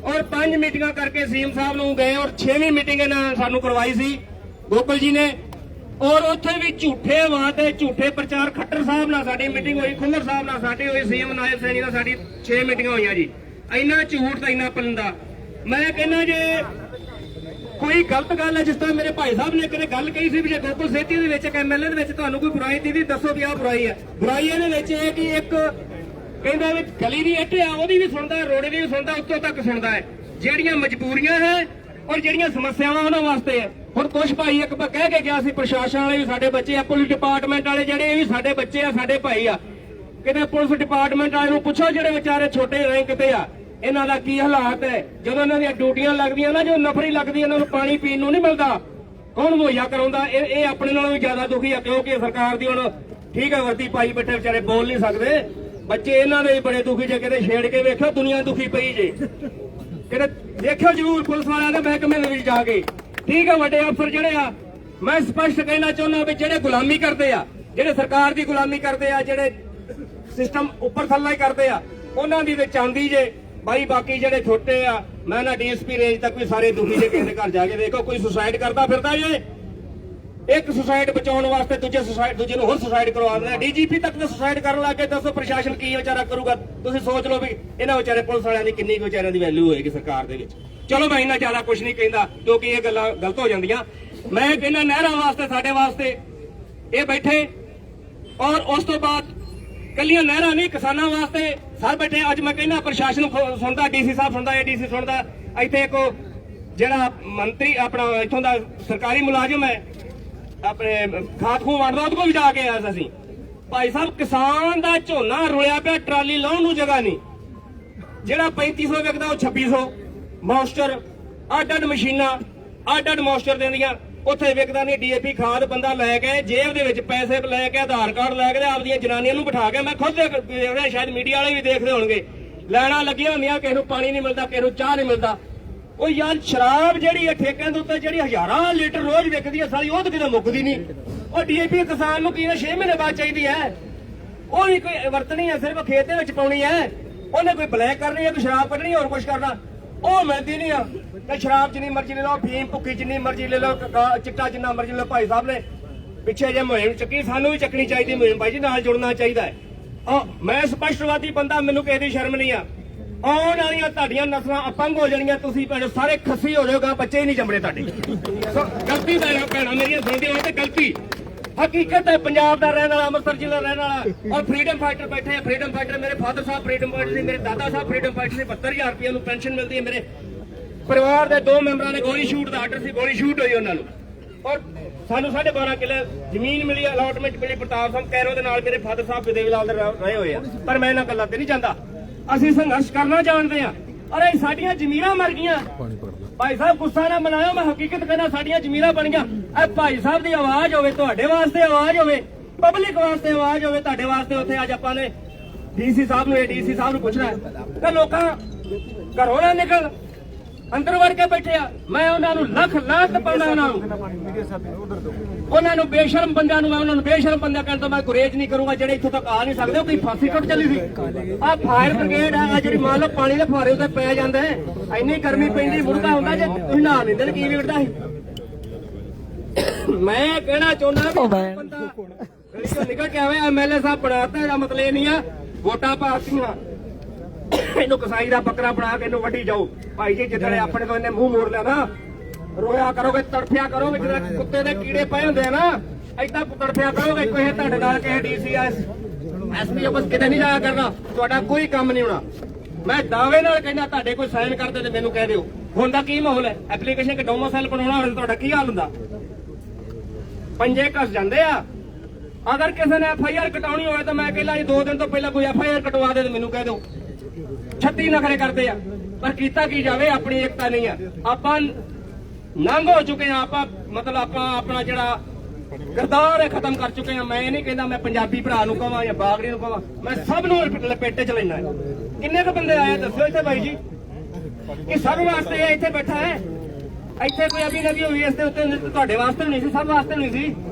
Speaker 3: और 5 मीटिंग करके सीएम साहब को गए और 6वीं मीटिंग इन्होंने सानू करवाई सी गोकुल जी ने। और उत्थे भी झूठे वादे, झूठे प्रचार। खट्टर साहब नाल साडी मीटिंग हुई, खुल्लर साहब नाल साडी हुई, सीएम नायब सैनी नाल साडी 6 मीटिंग हुई जी। इन्ना झूठ तो इन्ना पलंदा। मैं कहना जे कोई गलत गल है, जिस तरह मेरे भाई साहब ने कदे गल कही सी भी गोकुल सेती दे विच MLA दे विच तुहानू कोई बुराई दी दसो भी आ बुराई है। बुराई इहदे विच है कि एक कहंदा विच गली दी ਇੱਟ ਆ ਉਹਦੀ ਵੀ ਸੁਣਦਾ, ਰੋੜੇ ਦੀ ਵੀ ਸੁਣਦਾ, ਉੱਤੋਂ ਤੱਕ ਸੁਣਦਾ ਹੈ। ਜਿਹੜੀਆਂ ਮਜਬੂਰੀਆਂ ਹੈ ਔਰ ਜਿਹੜੀਆਂ ਸਮੱਸਿਆਵਾਂ ਉਹਨਾਂ ਵਾਸਤੇ ਹੈ। ਹੁਣ ਕੁਝ ਭਾਈ ਇੱਕ ਕਹਿ ਕੇ ਗਿਆ ਸੀ ਪ੍ਰਸ਼ਾਸਨ ਵਾਲੇ ਵੀ ਸਾਡੇ ਬੱਚੇ ਆ, ਪੁਲਿਸ ਡਿਪਾਰਟਮੈਂਟ ਵਾਲੇ ਜਿਹੜੇ ਇਹ ਵੀ ਸਾਡੇ ਬੱਚੇ ਆ, ਸਾਡੇ ਭਾਈ ਆ। ਕਿਤੇ ਪੁਲਿਸ ਡਿਪਾਰਟਮੈਂਟ ਵਾਲੇ ਨੂੰ ਪੁੱਛੋ ਜਿਹੜੇ ਵਿਚਾਰੇ ਛੋਟੇ ਰੈਂਕ ਤੇ ਆ, ਇਹਨਾਂ ਦਾ ਕੀ ਹਾਲਾਤ ਹੈ। ਜਦੋਂ ਇਹਨਾਂ ਦੀਆਂ ਡਿਊਟੀਆਂ ਲੱਗਦੀਆਂ ਨਾ, ਜੋ ਨਫਰੀ ਲੱਗਦੀ, ਇਹਨਾਂ ਨੂੰ ਪਾਣੀ ਪੀਣ ਨੂੰ ਨਹੀਂ ਮਿਲਦਾ, ਕੌਣ ਮੁਹੱਈਆ ਕਰਾਉਂਦਾ? ਇਹ ਆਪਣੇ ਨਾਲੋਂ ਵੀ ਜ਼ਿਆਦਾ ਦੁਖੀ ਆ, ਕਿਉਂਕਿ ਸਰਕਾਰ ਦੀ ਹੁਣ ਠੀਕ ਹੈ ਵਰਦੀ ਪਾਈ ਬੈਠੇ, ਵਿਚਾਰੇ ਬੋਲ ਨਹੀਂ ਸਕਦੇ। ਬੱਚੇ ਇਹਨਾਂ ਦੇ ਵੀ ਬੜੇ ਦੁਖੀ ਜੇ, ਕਿਤੇ ਛੇੜ ਕੇ ਵੇਖੋ ਦੁਨੀਆ ਦੁਖੀ ਪਈ ਜੇ। ਕਿਤੇ ਦੇਖਿਓ ਜ਼ਰੂਰ ਪੁਲਿਸ ਵਾਲਿਆਂ ਦੇ ਮਹਿਕਮੇ ਦੇ ਵਿੱਚ ਜਾ ਕੇ। ਠੀਕ ਹੈ ਵੱਡੇ ਅਫਸਰ ਜਿਹੜੇ ਆ, ਮੈਂ ਸਪਸ਼ਟ ਕਹਿਣਾ ਚਾਹੁੰਦਾ ਵੀ ਜਿਹੜੇ ਗੁਲਾਮੀ ਕਰਦੇ ਆ, ਜਿਹੜੇ ਸਰਕਾਰ ਦੀ ਗੁਲਾਮੀ ਕਰਦੇ ਆ, ਜਿਹੜੇ ਸਿਸਟਮ ਉੱਪਰ ਥੱਲੇ ਹੀ ਕਰਦੇ ਆ, ਉਹਨਾਂ ਦੀ ਤੇ ਚਾਂਦੀ ਜੇ भाई। बाकी जेडे छोटे आ, मैं ना DSP रेंज तक भी सारे दुखी जे किसी घर जाके देखो, कोई सुसाइड करता फिरदा जे। एक सुसाइड बचाने वास्ते दूजे नूं होर सुसाइड करवा देना। DGP तक तो सुसाइड करन लग गए। दसो प्रशासन की बेचारा करूगा? तुसीं सोच लो भी इन्हां बेचारे पुलिस वालियां दी किन्नी बेचारियां दी वैल्यू होएगी सरकार दे विच। चलो मैं इन्ना ज्यादा कुछ नहीं कहंदा क्योंकि ये गल्लां गलत हो जांदियां। मैं कहना नहरां वास्ते, साडे वास्ते ये बैठे और उस तो बाद ਕੱਲੀਆਂ ਨਹਿਰਾਂ ਨਹੀਂ, ਕਿਸਾਨਾਂ ਵਾਸਤੇ ਸਰ ਬੈਠੇ। ਅੱਜ ਮੈਂ ਕਹਿੰਦਾ ਪ੍ਰਸ਼ਾਸਨ ਸੁਣਦਾ, ਡੀਸੀ ਸਾਹਿਬ ਸੁਣਦਾ, ਏਡੀਸੀ ਸੁਣਦਾ, ਇੱਥੇ ਇੱਕ ਜਿਹੜਾ ਮੰਤਰੀ ਆਪਣਾ ਇੱਥੋਂ ਦਾ ਸਰਕਾਰੀ ਮੁਲਾਜ਼ਮ ਹੈ ਆਪਣੇ ਖਾਦ ਖੂਹ ਵੰਡਦਾ, ਉਹਦੇ ਕੋਲ ਵੀ ਜਾ ਕੇ ਆਇਆ ਅਸੀਂ। ਭਾਈ ਸਾਹਿਬ ਕਿਸਾਨ ਦਾ ਝੋਨਾ ਰੁਲਿਆ ਪਿਆ, ਟਰਾਲੀ ਲਾਉਣ ਨੂੰ ਜਗ੍ਹਾ ਨਹੀਂ। ਜਿਹੜਾ 3500 ਵਿਕਦਾ ਉਹ 2600। ਮੌਸਚਰ ਅੱਡ ਮਸ਼ੀਨਾਂ ਅੱਡ ਮੌਸਚਰ ਦਿੰਦੀਆਂ, ਉੱਥੇ ਵਿਕਦਾ ਨਹੀਂ। ਡੀਏਪੀ ਖਾਦ ਬੰਦਾ ਲੈ ਕੇ ਜੇਬ ਦੇ ਵਿੱਚ ਪੈਸੇ ਲੈ ਕੇ, ਆਧਾਰ ਕਾਰਡ ਲੈ ਕੇ ਆਪਦੀਆਂ ਜਨਾਨੀਆਂ ਨੂੰ ਬਿਠਾ ਕੇ, ਮੈਂ ਖੁਦ ਦੇਖ ਰਿਹਾ, ਸ਼ਾਇਦ ਮੀਡੀਆ ਵਾਲੇ ਵੀ ਦੇਖਦੇ ਹੋਣਗੇ, ਲੈਣਾ ਲੱਗੀਆਂ ਹੁੰਦੀਆਂ, ਕਿਸੇ ਨੂੰ ਪਾਣੀ ਨਹੀਂ ਮਿਲਦਾ, ਕਿਸੇ ਨੂੰ ਚਾਹ ਨਹੀਂ ਮਿਲਦਾ। ਉਹ ਯਾਰ ਸ਼ਰਾਬ ਜਿਹੜੀ ਹੈ ਠੇਕਿਆਂ ਦੇ ਉੱਤੇ ਜਿਹੜੀ ਹਜ਼ਾਰਾਂ ਲੀਟਰ ਰੋਜ਼ ਵਿਕਦੀ ਹੈ ਸਾਰੀ, ਉਹ ਤਾਂ ਕਿਤੇ ਮੁੱਕਦੀ ਨਹੀਂ। ਉਹ ਡੀਏਪੀ ਕਿਸਾਨ ਨੂੰ ਕੀ 6 ਮਹੀਨੇ ਬਾਅਦ ਚਾਹੀਦੀ ਹੈ, ਉਹ ਵੀ ਕੋਈ ਵਰਤਣੀ ਹੈ, ਸਿਰਫ ਖੇਤ ਦੇ ਵਿੱਚ ਪਾਉਣੀ ਹੈ। ਉਹਨੇ ਕੋਈ ਬਲੈਕ ਕਰਨੀ ਹੈ, ਕੋਈ ਸ਼ਰਾਬ ਕੱਢਣੀ, ਹੋਰ ਕੁਝ ਕਰਨਾ, ਉਹ ਮਿਲਦੀ ਨਹੀਂ ਆ। ਤੇ ਸ਼ਰਾਬ ਜਿੰਨੀ ਮਰਜ਼ੀ ਲੈ ਲਓ, ਫੀਮ ਭੁੱਕੀ ਜਿੰਨੀ ਮਰਜ਼ੀ ਲੈ ਲਓ, ਚਿੱਟਾ ਜਿੰਨਾ ਮਰਜ਼ੀ ਲੈ ਲਓ। ਭਾਈ ਸਾਹਿਬ ਨੇ ਪਿੱਛੇ ਜੇ ਮੁਹਿੰਮ ਚੱਕੀ, ਸਾਨੂੰ ਵੀ ਚੱਕਣੀ ਚਾਹੀਦੀ ਮੁਹਿੰਮ, ਭਾਈ ਜੀ ਨਾਲ ਜੁੜਨਾ ਚਾਹੀਦਾ ਹੈ। ਮੈਂ ਸਪਸ਼ਟਵਾਦੀ ਬੰਦਾ, ਮੈਨੂੰ ਕਿਸੇ ਦੀ ਸ਼ਰਮ ਨਹੀਂ ਆ। ਆਉਣ ਵਾਲੀਆਂ ਤੁਹਾਡੀਆਂ ਨਸਲਾਂ ਅਪੰਗ ਹੋ ਜਾਣੀਆਂ, ਤੁਸੀਂ ਭੈਣੋ ਸਾਰੇ ਖੱਸੀ ਹੋ ਜਾਓਗਾ, ਬੱਚੇ ਹੀ ਨਹੀਂ ਜੰਮਣੇ ਤੁਹਾਡੇ। ਗਲਤੀ ਭੈਣਾਂ ਮੇਰੀਆਂ ਸੁਣਦੇ ਹੋ ਤੇ ਗਲਤੀ ਹਕੀਕਤ ਹੈ। ਪੰਜਾਬ ਦਾ ਰਹਿਣ ਵਾਲਾ, ਅੰਮ੍ਰਿਤਸਰ ਜ਼ਿਲ੍ਹਾ ਰਹਿਣ ਵਾਲਾ, ਔਰ ਫਰੀडम ਫਾਈਟਰ ਬੈਠੇ ਆ। ਫਰੀडम ਫਾਈਟਰ ਮੇਰੇ ਫਾਦਰ ਸਾਹਿਬ ਫਰੀडम ਫਾਈਟਰ ਸੀ, ਮੇਰੇ ਦਾਦਾ ਸਾਹਿਬ ਫਰੀडम ਫਾਈਟਰ ਸੀ। 72000 ਰੁਪਏ ਨੂੰ ਪੈਨਸ਼ਨ ਮਿਲਦੀ ਹੈ। ਮੇਰੇ ਪਰਿਵਾਰ ਦੇ 2 ਮੈਂਬਰਾਂ ਨੇ ਗੋਲੀ ਸ਼ੂਟ ਦਾ ਆਰਡਰ ਸੀ, ਗੋਲੀ ਸ਼ੂਟ ਹੋਈ ਉਹਨਾਂ ਨੂੰ। ਔਰ ਸਾਨੂੰ 12.5 ਕਿੱਲੇ ਜ਼ਮੀਨ ਮਿਲੀ, ਅਲਾਟਮੈਂਟ ਮਿਲੀ। ਪ੍ਰਤਾਪ ਸਿੰਘ ਕੈਰੋ ਦੇ ਨਾਲ ਮੇਰੇ ਫਾਦਰ ਸਾਹਿਬ ਵਿਦੇਵਲਾਲ ਦੇ ਰਹੇ ਹੋਏ ਆ, ਪਰ ਮੈਂ ਇਹਨਾਂ ਗੱਲਾਂ ਤੇ ਨਹੀਂ ਜਾਂਦਾ। ਅਸੀਂ ਸੰਘਰਸ਼ ਕਰਨਾ ਜਾਣਦੇ ਆ। ਅਰੇ ਸਾਡੀਆਂ ਜ਼ਮੀਰਾਂ ਮਰ ਗਈਆਂ। ਭਾਈ ਸਾਹਿਬ ਗੁੱਸਾ ਨਾ ਮਨਾਇਓ, ਮੈਂ ਹਕੀਕਤ ਕਹਿੰਦਾ, ਸਾਡੀਆਂ ਜ਼ਮੀਰਾਂ ਬਣ ਗਈਆਂ। ਇਹ ਭਾਈ ਸਾਹਿਬ ਦੀ ਆਵਾਜ਼ ਹੋਵੇ, ਤੁਹਾਡੇ ਵਾਸਤੇ ਆਵਾਜ਼ ਹੋਵੇ, ਪਬਲਿਕ ਵਾਸਤੇ ਆਵਾਜ਼ ਹੋਵੇ, ਤੁਹਾਡੇ ਵਾਸਤੇ। ਉੱਥੇ ਅੱਜ ਆਪਾਂ ਨੇ ਡੀਸੀ ਸਾਹਿਬ ਨੂੰ, ਏਡੀਸੀ ਸਾਹਿਬ ਨੂੰ ਪੁੱਛਣਾ ਕਿ ਲੋਕਾਂ ਘਰੋਂ ਨਾ ਨਿਕਲ, ਅੰਦਰ ਵੜ ਕੇ ਬੈਠੇ ਆ। ਮੈਂ ਉਹਨਾਂ ਨੂੰ ਲੱਖ ਪਾਉਂਦਾ, ਉਹਨਾਂ ਨੂੰ ਬੇਸ਼ਰਮ ਬੰਦਿਆਂ ਨੂੰ, ਮੈਂ ਉਹਨਾਂ ਨੂੰ ਬੇਸ਼ਰਮ ਬੰਦਾ ਕਹਿਣ ਤੋਂ ਮੈਂ ਗੁਰੇਜ ਨਹੀਂ ਕਰੂੰਗਾ। ਜਿਹੜੇ ਇੱਥੋਂ ਤੱਕ ਆ ਨਹੀਂ ਸਕਦੇ, ਉਹ ਕੋਈ ਫਾਂਸੀ ਟੁੱਟ ਚੱਲੀ ਸੀ। ਆਹ ਫਾਇਰ ਬ੍ਰਿਗੇਡ ਆ ਜਿਹੜੀ, ਮੰਨ ਲਓ ਪਾਣੀ ਦੇ ਫੁਹਾਰੇ ਉੱਤੇ ਪੈ ਜਾਂਦਾ, ਇੰਨੀ ਗਰਮੀ ਪੈਂਦੀ, ਮੁੜਦਾ ਹੁੰਦਾ, ਜੇ ਤੁਸੀਂ ਨਹਾ ਲੈਂਦੇ ਕੀ ਵਿਗੜਦਾ ਸੀ। ਮੈਂ ਕਹਿਣਾ ਚਾਹੁੰਦਾ ਬੰਦਾ ਗਲੀ ਤੋਂ ਨਿਕਲ ਕੇ ਆਵੇ, ਐਮਐਲਏ ਸਾਹਿਬ ਬਣਾਤਾ, ਇਹਦਾ ਮਤਲਬ ਇਹ ਨਹੀਂ ਆ ਵੋਟਾਂ ਪਾਤੀਆਂ ਇਹਨੂੰ ਕਸਾਈ ਦਾ ਬੱਕਰਾ ਬਣਾ ਕੇ ਇਹਨੂੰ ਵੱਢੀ ਜਾਓ। ਭਾਈ ਜੀ ਜਿੱਦਣੇ ਆਪਣੇ ਤੋਂ ਇਹਨੇ ਮੂੰਹ ਮੋੜ ਲਿਆ ਨਾ, ਰੋਇਆ ਕਰੋਗੇ, ਤੜਫਿਆ ਕਰੋਗੇ, ਜਿੱਦਾਂ ਕੁੱਤੇ ਦੇ ਕੀੜੇ ਪਏ ਹੁੰਦੇ ਆ ਨਾ, ਏਦਾਂ ਤੜਫਿਆ ਕਰੋਗੇ। ਕੋਈ ਤੁਹਾਡੇ ਨਾਲ ਕਿਸੇ ਡੀਸੀਐਸ ਐਸਪੀ ਬਸ ਕਿਤੇ ਨਹੀਂ ਜਾਇਆ ਕਰਨਾ, ਤੁਹਾਡਾ ਕੋਈ ਕੰਮ ਨਹੀਂ ਹੋਣਾ। ਮੈਂ ਦਾਅਵੇ ਨਾਲ ਕਹਿੰਦਾ, ਤੁਹਾਡੇ ਕੋਈ ਸਾਈਨ ਕਰਦੇ ਤੇ ਮੈਨੂੰ ਕਹਿ ਦਿਓ। ਹੁਣ ਦਾ ਕੀ ਮਾਹੌਲ ਹੈ? ਐਪਲੀਕੇਸ਼ਨ ਕਿ ਡੋਮੋਸਾਈਲ ਬਣਾਉਣਾ ਹੋਵੇ ਤੁਹਾਡਾ ਕੀ ਹਾਲ ਹੁੰਦਾ? ਪੰਜੇ ਘਸ ਜਾਂਦੇ ਆ। ਅਗਰ ਕਿਸੇ ਨੇ FIR ਕਟਾਉਣੀ ਹੋਵੇ ਤਾਂ ਮੈਂ ਕਹਿੰਦਾ 2 ਦਿਨ ਤੋਂ ਪਹਿਲਾਂ ਕੋਈ FIR ਕਟਵਾ ਦੇ ਤੇ ਮੈਨੂੰ ਕਹਿ ਦਿਓ। 36 ਨਖਰੇ ਕਰਦੇ ਆ, ਪਰ ਕੀਤਾ ਕੀ ਜਾਵੇ, ਆਪਣੀ ਏਕਤਾ ਨਹੀਂ ਆ। ਆਪਾਂ ਨੰਗ ਹੋ ਚੁੱਕੇ ਆ, ਆਪਾਂ ਮਤਲਬ ਆਪਾਂ ਆਪਣਾ ਜਿਹੜਾ ਕਿਰਦਾਰ ਹੈ ਖਤਮ ਕਰ ਚੁੱਕੇ ਆ। ਮੈਂ ਇਹ ਨਹੀਂ ਕਹਿੰਦਾ ਮੈਂ ਪੰਜਾਬੀ ਭਰਾ ਨੂੰ ਕਹਾਂ ਜਾਂ ਬਾਗੜੀ ਨੂੰ ਕਹਾਂ, ਮੈਂ ਸਭ ਨੂੰ ਲਪੇਟੇ ਚ ਲੈਣਾ ਹੈ। ਕਿੰਨੇ ਕੁ ਬੰਦੇ ਆਏ ਦੱਸੋ ਇੱਥੇ ਬਾਈ ਜੀ, ਕਿ ਸਭ ਵਾਸਤੇ ਇੱਥੇ ਬੈਠਾ ਹੈ। ਇੱਥੇ ਕੋਈ ਅਭੀ ਨਵੀ ਹੋਈ ਇਸ ਦੇ ਉੱਤੇ, ਤੁਹਾਡੇ ਵਾਸਤੇ ਨਹੀਂ ਸੀ, ਸਭ ਵਾਸਤੇ ਨਹੀਂ ਸੀ।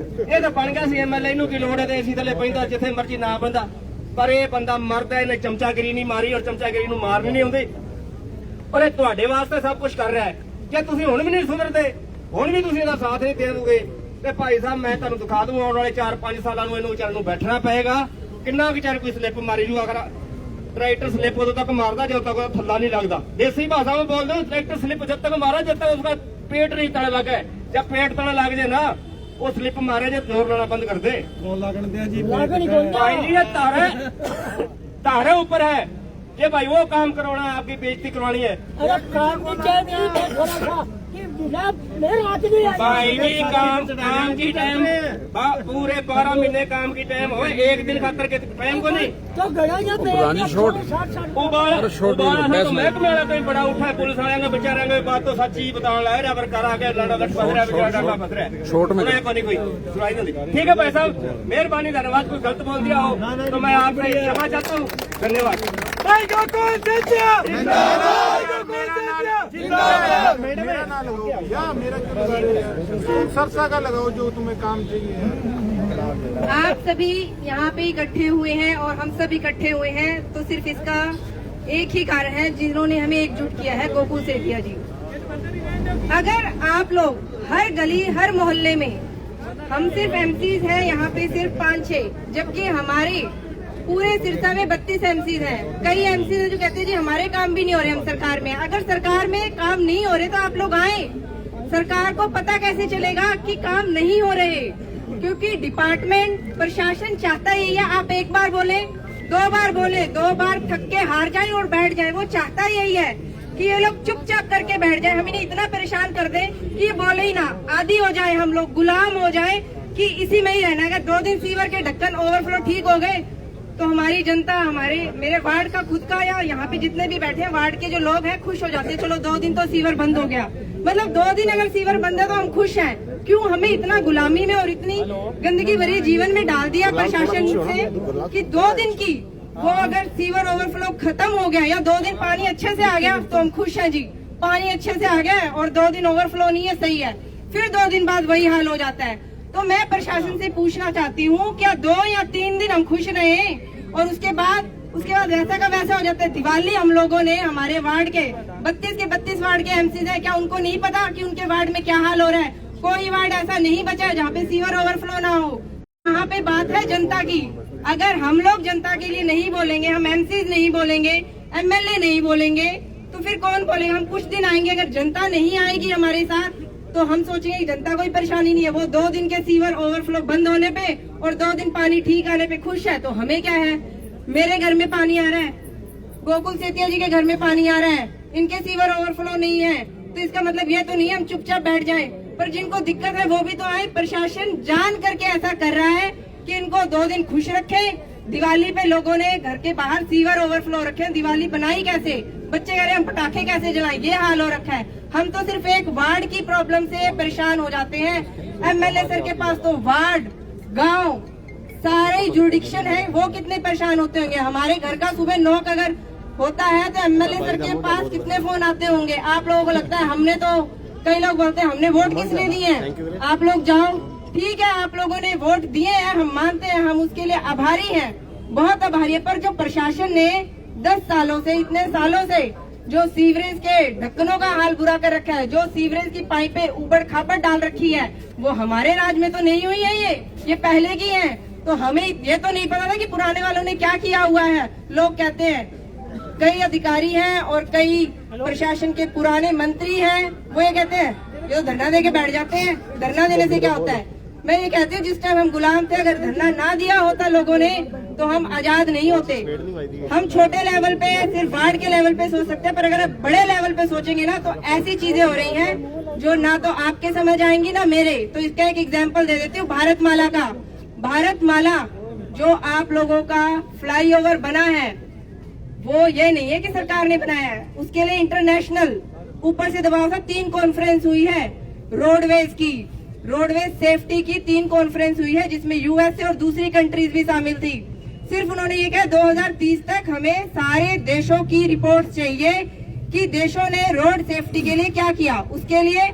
Speaker 3: ਇਹ ਤਾਂ ਬਣ ਗਿਆ ਸੀ ਐਮਐਲਏ ਨੂੰ ਕੀ ਲੋੜ ਹੈ ਤੇ ਏਸੀ ਥੱਲੇ ਪੈਂਦਾ ਜਿੱਥੇ ਮਰਜ਼ੀ ਨਾ ਬੰਦਾ। ਪਰ ਇਹ ਬੰਦਾ ਮਰਦਾ, ਇਹਨੇ ਚਮਚਾਗਿਰੀ ਨਹੀਂ ਮਾਰੀ, ਔਰ ਚਮਚਾਗਿਰੀ ਨੂੰ ਮਾਰਨੀ ਨਹੀਂ ਆਉਂਦੀ। ਪਰ ਇਹ ਤੁਹਾਡੇ ਵਾਸਤੇ ਸਭ ਕੁਝ ਕਰ ਰਿਹਾ ਹੈ। ਜੇ ਤੁਸੀਂ ਹੁਣ ਵੀ ਨਹੀਂ ਸੁਧਰਦੇ, ਹੁਣ ਵੀ ਤੁਸੀਂ ਇਹਦਾ ਸਾਥ ਨਹੀਂ ਦੇ ਦੋਗੇ, ਤੇ ਭਾਈ ਸਾਹਿਬ ਮੈਂ ਤੁਹਾਨੂੰ ਦਿਖਾ ਦੂੰ ਆਉਣ ਵਾਲੇ 4-5 ਸਾਲਾਂ ਨੂੰ ਇਹਨੂੰ ਵਿਚਾਰ ਨੂੰ ਬੈਠਣਾ ਪਏਗਾ। ਕਿੰਨਾ ਵਿਚਾਰ ਕੋਈ ਸਲਿੱਪ ਮਾਰੀ ਜੂ, ਅਗਰ ਟਰੈਕਟਰ ਸਲਿੱਪ ਉਦੋਂ ਤੱਕ ਮਾਰਦਾ ਜਦੋਂ ਤੱਕ ਉਹਦਾ ਥੱਲਾ ਨਹੀਂ ਲੱਗਦਾ। ਦੇਸੀ ਭਾਸ਼ਾ ਵਿੱਚ ਬੋਲਦੇ ਹੋ, ਟਰੈਕਟਰ ਸਲਿੱਪ ਜਦ ਤੱਕ ਮਾਰਾ ਜਦ ਤੱਕ ਉਸका पेट नहीं तले लगा है। जब पेट तले लग जाए ना, वो स्लिप मारे जो जोर लाना बंद कर दे। भाई जी ये तारे ऊपर है कि भाई वो काम करवाना है, आपकी बेइज्जती करवानी है। भाई जी काम की टाइम पूरे 12 महीने काम की टाइम हो, एक दिन खातर के टाइम को नहीं तो महकमे वाला कोई बड़ा उठा है। पुलिस वाले बेचारे ने बात तो सच ही बताने लगा, पर कर आके लड़ा लट फंस रहा है, बेचारा डाका फंस रहा है, छोट में कोई सुनाई नहीं। ठीक है भाई साहब, मेहरबानी, धन्यवाद। कोई गलत बोल दिया हो तो मैं आपसे क्षमा चाहता हूँ। धन्यवाद।
Speaker 5: सरसा का लगाओ जो तुम्हें काम चाहिए।
Speaker 8: आप सभी यहाँ पे इकट्ठे हुए हैं और हम सब इकट्ठे हुए हैं, तो सिर्फ इसका एक ही कारण है जिन्होंने हमें एकजुट किया है, गोकुल सेठिया जी। अगर आप लोग हर गली हर मोहल्ले में, हम सिर्फ एमसीज हैं यहाँ पे सिर्फ 5-6, जबकि हमारे पूरे सिरसा में 32 एमसीज हैं। कई एमसीज हैं जो कहते हैं जी हमारे काम भी नहीं हो रहे, हम सरकार में। अगर सरकार में काम नहीं हो रहे तो आप लोग आए, सरकार को पता कैसे चलेगा कि काम नहीं हो रहे, क्योंकि डिपार्टमेंट प्रशासन चाहता ही है। आप एक बार बोले 2 बार बोले, 2 बार थक के हार जाए और बैठ जाए। वो चाहता यही है कि ये लोग चुपचाप करके बैठ जाए, हम इन्हें इतना परेशान कर दें कि ये बोले ही ना, आदी हो जाए, हम लोग गुलाम हो जाए कि इसी में ही रहना। अगर 2 दिन सीवर के ढक्कन ओवरफ्लो ठीक हो गए तो हमारी जनता, मेरे वार्ड का खुद का या यहाँ पे जितने भी बैठे हैं वार्ड के जो लोग हैं खुश हो जाते हैं। चलो 2 दिन तो सीवर बंद हो गया, मतलब 2 दिन अगर सीवर बंद है तो हम खुश हैं। क्यों हमें इतना गुलामी में और इतनी गंदगी भरी जीवन में डाल दिया प्रशासन से कि 2 दिन की वो अगर सीवर ओवरफ्लो खत्म हो गया या 2 दिन पानी अच्छे से आ गया तो हम खुश हैं जी, पानी अच्छे से आ गया और 2 दिन ओवरफ्लो नहीं है, सही है। फिर 2 दिन बाद वही हाल हो जाता है। तो मैं प्रशासन से पूछना चाहती हूँ, क्या 2 या 3 दिन हम खुश रहे और उसके बाद वैसा का वैसा हो जाता है। दिवाली हम लोगों ने हमारे वार्ड के 32 वार्ड के एमसी है, क्या उनको नहीं पता कि उनके वार्ड में क्या हाल हो रहा है? कोई वार्ड ऐसा नहीं बचा है जहाँ पे सीवर ओवरफ्लो ना हो। यहाँ पे बात है जनता की। अगर हम लोग जनता के लिए नहीं बोलेंगे, हम एमसीज नहीं बोलेंगे, एमएलए नहीं बोलेंगे, तो फिर कौन बोलेगा? हम कुछ दिन आएंगे, अगर जनता नहीं आएगी हमारे साथ तो हम सोचेंगे कि जनता कोई परेशानी नहीं है। वो 2 दिन के सीवर ओवरफ्लो बंद होने पे और 2 दिन पानी ठीक आने पे खुश है, तो हमें क्या है? मेरे घर में पानी आ रहा है, गोकुल सेतिया जी के घर में पानी आ रहा है, इनके सीवर ओवरफ्लो नहीं है, तो इसका मतलब ये तो नहीं है हम चुपचाप बैठ जाएं। पर जिनको दिक्कत है वो भी तो आए। प्रशासन जान करके ऐसा कर रहा है कि इनको 2 दिन खुश रखे। दिवाली पे लोगों ने घर के बाहर सीवर ओवरफ्लो रखे, दिवाली बनाई कैसे? बच्चे कह रहे हैं हम पटाखे कैसे जलाएं, ये हाल हो रखा है। हम तो सिर्फ एक वार्ड की प्रॉब्लम से परेशान हो जाते हैं। एमएलए सर के पास तो वार्ड, गांव, सारे जुरिडिक्शन है, वो कितने परेशान होते होंगे। हमारे घर का सुबह नॉक अगर होता है तो एमएलए सर के पास कितने फोन आते होंगे। आप लोगों को लगता है हमने तो, कई लोग बोलते हैं हमने वोट किस लिए दिए हैं, आप लोग जाओ, ठीक है आप लोगों ने वोट दिए हैं, हम मानते हैं, हम उसके लिए आभारी हैं, बहुत आभारी है। पर जो प्रशासन ने 10 सालों से, इतने सालों से जो सीवरेज के ढक्कनों का हाल बुरा कर रखा है, जो सीवरेज की पाइपें ऊबड़ खाबड़ डाल रखी है, वो हमारे राज में तो नहीं हुई है, ये पहले की है। तो हमें ये तो नहीं पता था कि पुराने वालों ने क्या किया हुआ है। लोग कहते हैं, कई अधिकारी हैं और कई प्रशासन के पुराने मंत्री हैं, वो ये कहते हैं ये तो धरना दे के बैठ जाते हैं। धरना देने से क्या होता है? मैं ये कहती हूँ जिस टाइम हम गुलाम थे, अगर धरना ना दिया होता लोगों ने तो हम आजाद नहीं होते। हम छोटे लेवल पे, सिर्फ वार्ड के लेवल पे सोच सकते हैं, पर अगर आप बड़े लेवल पे सोचेंगे ना तो ऐसी चीजें हो रही हैं जो ना तो आपके समझ आएंगी ना मेरे। तो इसका एक एग्जाम्पल दे देती हूँ भारतमाला का। भारतमाला जो आप लोगों का फ्लाईओवर बना है, वो ये नहीं है कि सरकार ने बनाया है, उसके लिए इंटरनेशनल ऊपर से दबाव था। 3 कॉन्फ्रेंस हुई है रोडवेज की, रोडवेज सेफ्टी की 3 कॉन्फ्रेंस हुई है, जिसमें यूएसए और दूसरी कंट्रीज भी शामिल थी। सिर्फ उन्होंने ये कहा 2030 तक हमें सारे देशों की रिपोर्ट चाहिए कि देशों ने रोड सेफ्टी के लिए क्या किया। उसके लिए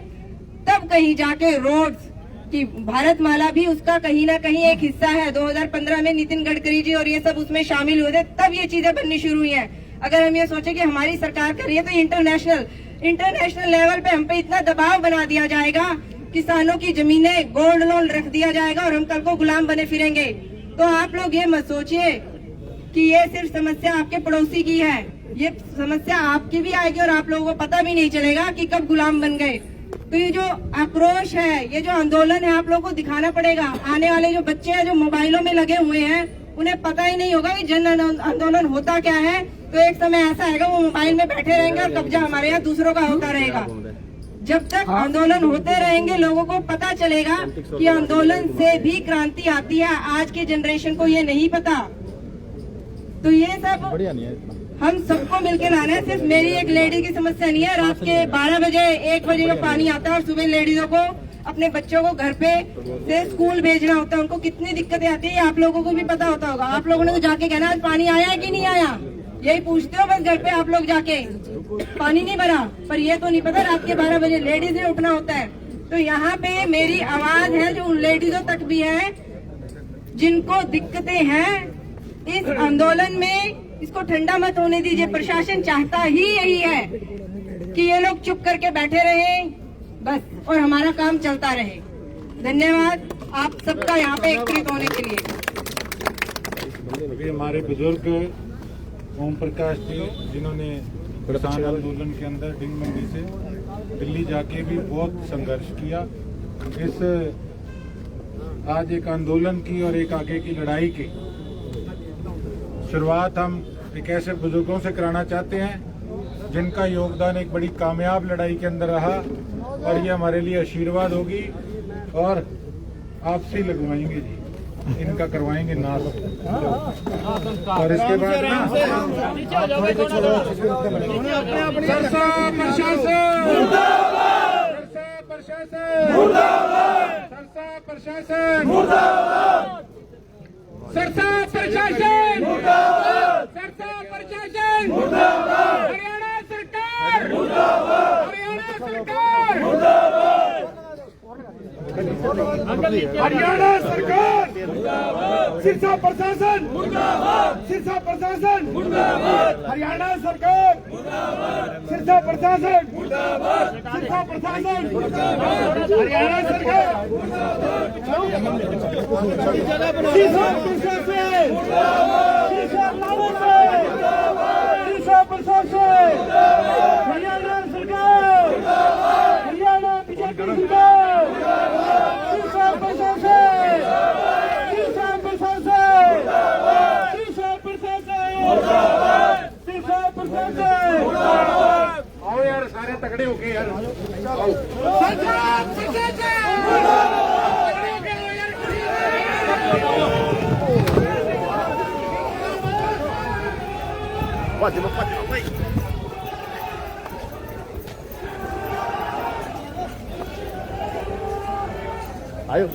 Speaker 8: तब कहीं जाके रोड्स की भारतमाला भी उसका कहीं ना कहीं एक हिस्सा है। 2015 में नितिन गडकरी जी और ये सब उसमें शामिल हुए थे, तब ये चीजें बननी शुरू हुई हैं। अगर हम ये सोचे कि हमारी सरकार कर रही है तो इंटरनेशनल लेवल पे हम पे इतना दबाव बना दिया जाएगा, किसानों की जमीनें गोल्ड लोन रख दिया जाएगा और हम कल को गुलाम बने फिरेंगे। तो आप लोग ये मत सोचिए कि ये सिर्फ समस्या आपके पड़ोसी की है, ये समस्या आपकी भी आएगी और आप लोगों को पता भी नहीं चलेगा कि कब गुलाम बन गए। तो ये जो आक्रोश है, ये जो आंदोलन है, आप लोगों को दिखाना पड़ेगा। आने वाले जो बच्चे हैं जो मोबाइलों में लगे हुए हैं, उन्हें पता ही नहीं होगा कि जन आंदोलन होता क्या है। तो एक समय ऐसा आएगा वो मोबाइल में बैठे रहेंगे और कब्जा हमारे यहाँ दूसरों का होता रहेगा। जब तक आंदोलन होते रहेंगे लोगों को पता चलेगा कि आंदोलन से भी क्रांति आती है। आज के जनरेशन को ये नहीं पता। तो ये सब हम सबको मिलकर लाना है। सिर्फ मेरी एक लेडी की समस्या नहीं है। रात के 12 बजे 1 बजे का पानी आता है और सुबह लेडीजों को अपने बच्चों को घर पे से स्कूल भेजना होता है, उनको कितनी दिक्कतें आती है आप लोगों को भी पता होता होगा। आप लोगों ने तो जाके कहना आज पानी आया है कि नहीं आया, यही पूछते हो बस घर पे आप लोग जाके, पानी नहीं भरा। पर ये तो नहीं पता रात के 12 बजे लेडीज ने उठना होता है। तो यहाँ पे मेरी आवाज है जो उन लेडीजों तक भी है जिनको दिक्कतें हैं इस आंदोलन में। इसको ठंडा मत होने दीजिए। प्रशासन चाहता ही यही है कि ये लोग चुप करके बैठे रहे बस और हमारा काम चलता रहे। धन्यवाद आप सबका यहाँ पे एकत्रित होने के लिए।
Speaker 5: अभी हमारे बुजुर्ग ओम प्रकाश जी, जिन्होंने किसान आंदोलन के अंदर डिंग मंडी से दिल्ली जाके भी बहुत संघर्ष किया, इस आज एक आंदोलन की और एक आगे की लड़ाई की शुरुआत हम एक ऐसे बुजुर्गों से कराना चाहते हैं जिनका योगदान एक बड़ी कामयाब लड़ाई के अंदर रहा, और ये हमारे लिए आशीर्वाद होगी। और आपसे लगवाएंगे जी, इनका करवाएंगे नाश। और इसके बाद ना सरसा प्रशासन मुर्दाबाद, सरसा प्रशासन मुर्दाबाद, सरसा प्रशासन मुर्दाबाद, सरसा प्रशासन मुर्दाबाद, सरसा प्रशासन मुर्दाबाद, हरियाणा सरकार मुर्दाबाद, हरियाणा सरकार मुर्दाबाद, हरियाणा सरकार मुर्दाबाद, सिरसा प्रशासन मुर्दाबाद, सिरसा प्रशासन मुर्दाबाद, हरियाणा सरकार मुर्दाबाद, सिरसा प्रशासन मुर्दाबाद, सिरसा प्रशासन मुर्दाबाद, हरियाणा सरकार मुर्दाबाद, सिरसा प्रशासन मुर्दाबाद, सिरसा प्रशासन मुर्दाबाद, हरियाणा सरकार मुर्दाबाद, हरियाणा बीजेपी सरकार मुर्दाबाद, सिरसा प्रशासन सिरसा प्रशासन सिरसा प्रशासन सिरसा प्रशासन। आओ यार सारे तगड़े हो गए यार, सरकार प्रशासन तगड़े हो गए यार।
Speaker 1: आयो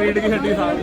Speaker 5: रीड की हड्डी साफ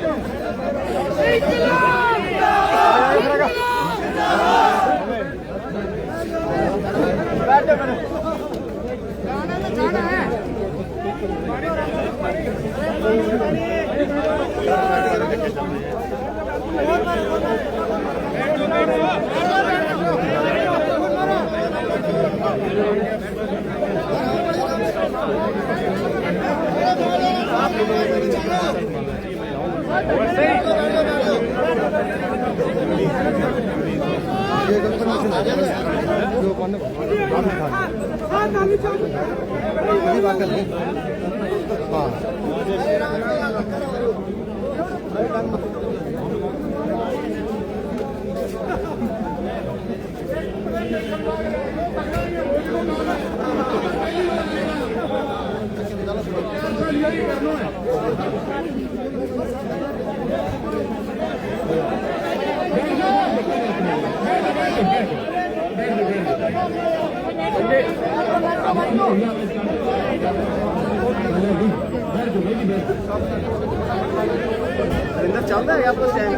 Speaker 1: चलता है आपको स्टैंड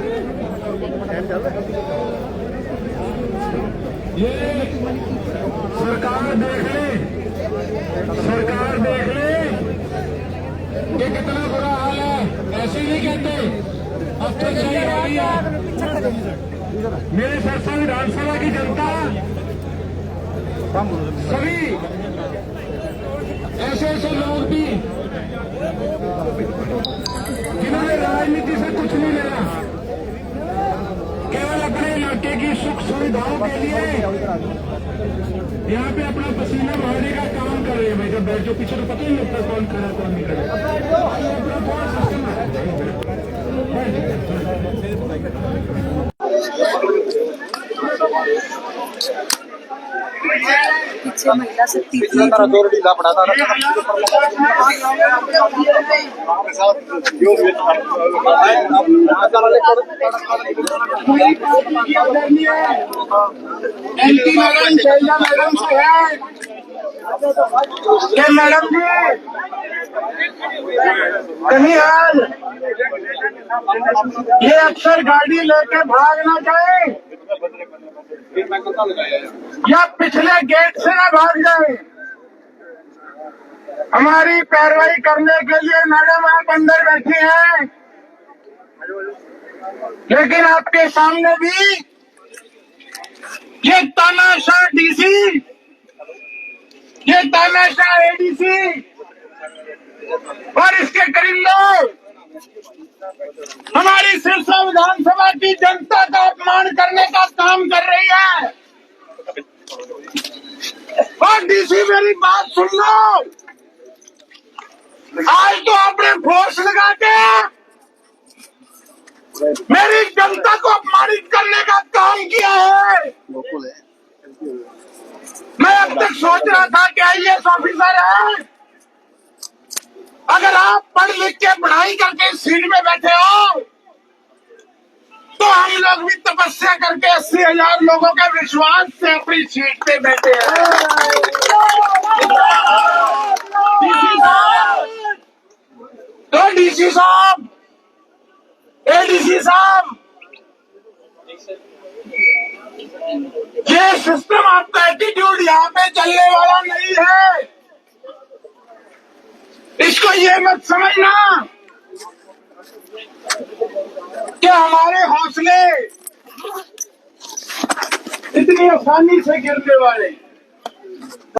Speaker 1: चल रहा है।
Speaker 4: ये सरकार देख ले, सरकार देख ले कि कितना बुरा हाल है। ऐसे नहीं कहते अफसरशाही हो रही है। मेरे सरसा विधानसभा की जनता, सभी ऐसे ऐसे लोग भी जिन्होंने राजनीति से कुछ नहीं लेना, केवल अपने इलाके की सुख सुविधाओं के लिए यहाँ पे अपना पसीना बहाने का काम कर रहे हैं। भाई जब बैठ जो पीछे तो पता ही नहीं लगता कौन खड़ा कौन नहीं
Speaker 8: पीछे महिला शक्ति
Speaker 6: मैडम जी कहीं हाल ये अक्सर गाड़ी लेके भाग ना जाए या पिछले गेट से ना भाग जाए। हमारी कार्रवाई करने के लिए मैडम आप अंदर बैठी हैं, लेकिन आपके सामने भी ये तानाशाह डीसी, ये तानाशाह एडीसी और इसके करीब लोग हमारी सिरसा विधानसभा की जनता का अपमान करने का काम कर रही है। और डीसी मेरी बात सुन लो, आज तो आपने फोर्स लगा के मेरी जनता को अपमानित करने का काम किया है। मैं अब तक सोच रहा था कि आईएएस ऑफिसर है, अगर आप पढ़ लिख के पढ़ाई करके इस सीट में बैठे हो तो हम लोग भी तपस्या करके 80,000 लोगों के विश्वास से अपनी सीट पे बैठे हैं। तो डीसी साहब, एडीसी साहब, ये सिस्टम आपका एटीट्यूड यहाँ पे चलने वाला नहीं है। इसको ये मत समझना कि हमारे हौसले इतनी आसानी से गिरने वाले।